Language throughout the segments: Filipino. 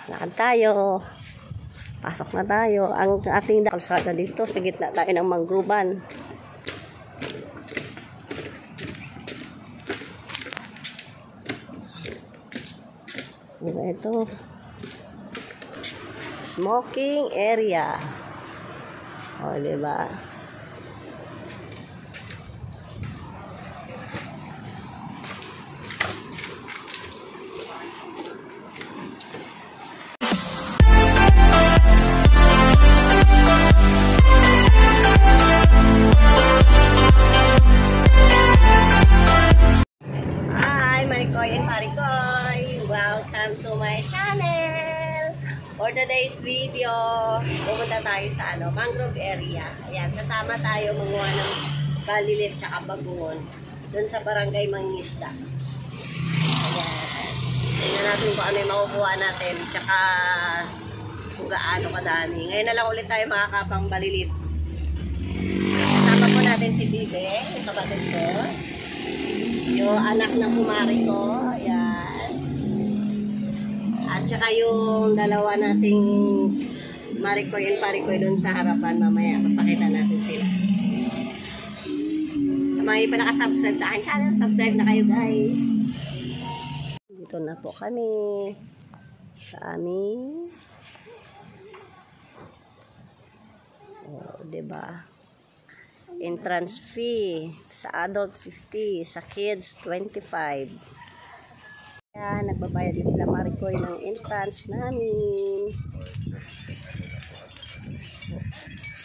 Lakad tayo. Pasok na tayo. Ang ating kalsada dito, sa gitna tayo ng manggroban. So, ito. Smoking area. O, diba? Welcome to my channel. For today's video, pupunta tayo sa mangrove area. Ayan, kasama tayo manguha ng balilit tsaka bagungon dun sa barangay Mangisda. Ayan. Tingnan natin kung ano yung makukuha natin tsaka kung gaano kadami. Ngayon na lang ulit tayo makakapang balilit. Kasama po natin si Bibe, yung kapatid ko. Yung anak ng kumari ko. Ayan. At saka yung dalawa nating Marikoy and Parikoy dun sa harapan. Mamaya papakita natin sila. Sa mga hindi pa nakasubscribe sa aking channel, subscribe na kayo guys. Dito na po kami sa aming diba? Entrance fee sa adult 50, sa kids 25. Kaya nagbabayad na sila Marikoy ng entrance namin.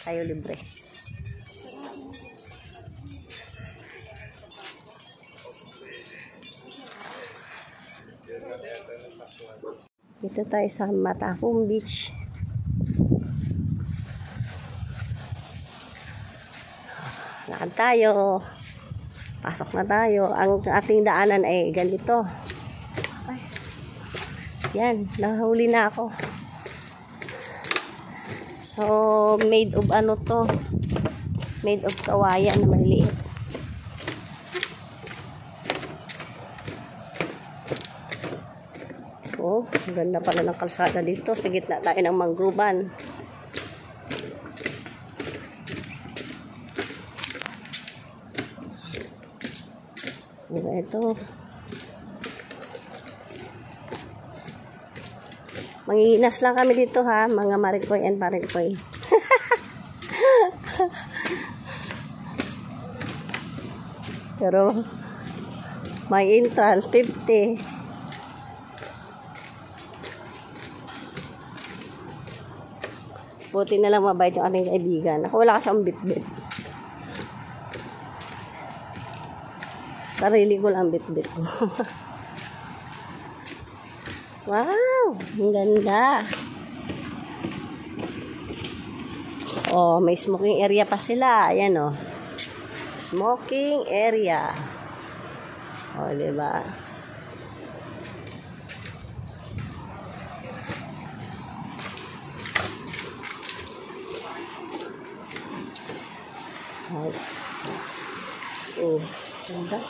Tayo libre. Dito tayo sa Matahong Beach. Lakad tayo. Pasok na tayo. Ang ating daanan ay ganito. Ay. Yan, nahuli na ako. So, made of ano to? Made of kawayan na maliliit. Oh, ang ganda pala ng kalsada dito. Sa gitna tayo ng manggroban. Ito. Manginginas lang kami dito ha, mga Marikoy and Parikoy. Pero may entrance 50. Buti na lang mabait yung ating kaibigan. Ako wala kasang bit-bit. Sarili ko lang bit-bit ko. Wow! Ang ganda. Oh, may smoking area pa sila. Ayan oh. Smoking area. Oh, diba? Oh, ganda.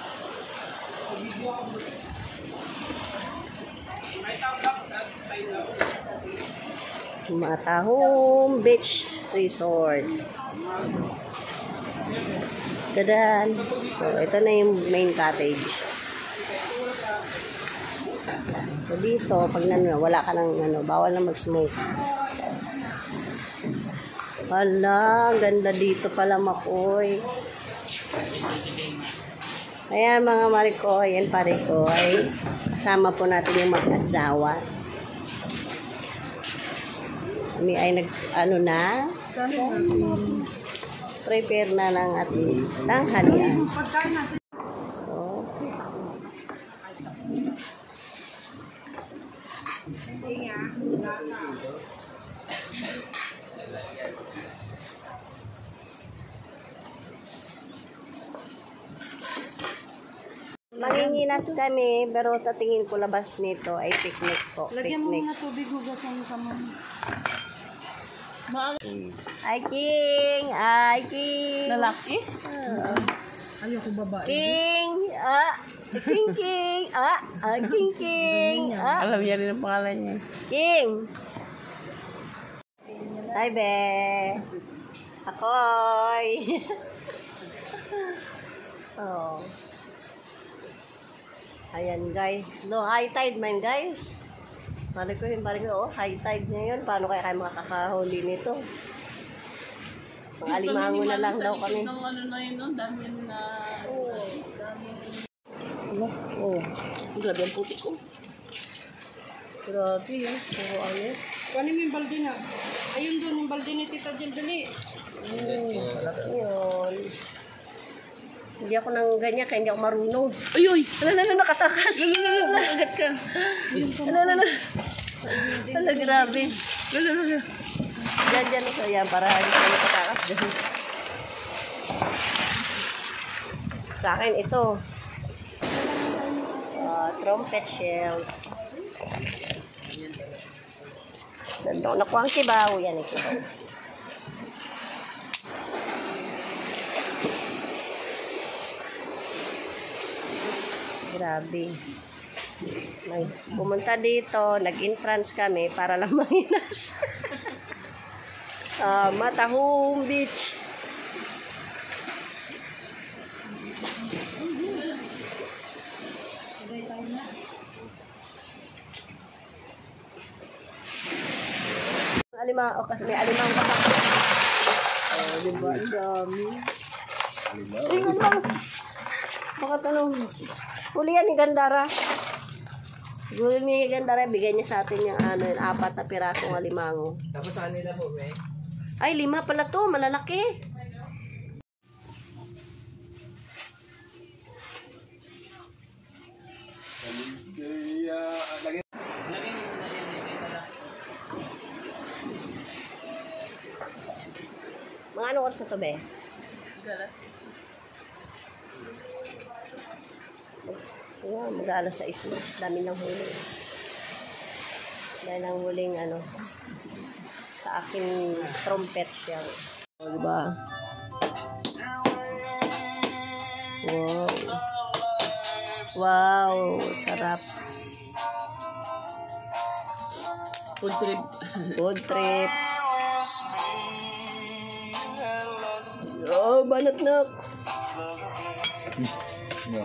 Matahong Beach Resort. Tadan. So, ito na yung main cottage. So, dito, pag wala ka ng bawal na mag-smoke. Hala, ganda dito pala Makoy. Ayan mga Marikoy and Parikoy. Kasama po natin yung mag-asawa. Kami ay na. Prepare na ng ating tanghalian. So, manginginas kami, pero tatingin ko labas nito ay picnic po. Lagyan mo muna tubig, hugasan ka mo. Ay, King! Ay, King! Lalaki? Ayoko babae. King! King King. King King. Alam niya rin ang pangalan niya. King. Hi, be. Akoy. Oh. Ayan, guys. No, high tide man, guys. Balik ko, oh, high tide ngayon. Paano kaya kayo makakahuli nito? Mga alimango na lang daw kami. Ng ano na yun, no? Dami na... Oh, grabe ang puti ko. Grabe, eh. Puro ano. Kunin mo yung balde na. Ayun doon, yung balde ni Tita Jill, dali. Malaki yun. Hindi ako nang ganyan, kaya hindi ako marunong. Ay, uy! Nakatakas. Agad ka. Grabe. Diyan ito. Yan, para hindi ko nakatakas. Sa akin, ito. Trumpet shells. Nandun, nakuha ang kibaw. Yan ang kibaw. Grabe. Pumunta dito, nag-entrance kami para lang manginas. Matahong Beach. Alimango, kasi may alimango ka pa. Oh, diba? Ang dami. Alimango. Baka tanong, huli yan ni Gandara. Huli ni Gandara, bigay niya sa atin yung 4 na pirasong alimango. Tapos sa kanila po, may? Ay, 5 pala to, malalaki. Mga anong oras na to, be? Galas. Ayan, mag-aalas 6 na. Dami ng huli. Dahil ang huling sa aking trumpet shell. O, diba? Wow. Wow, sarap. Food trip. Food trip. Oh, banat na. No.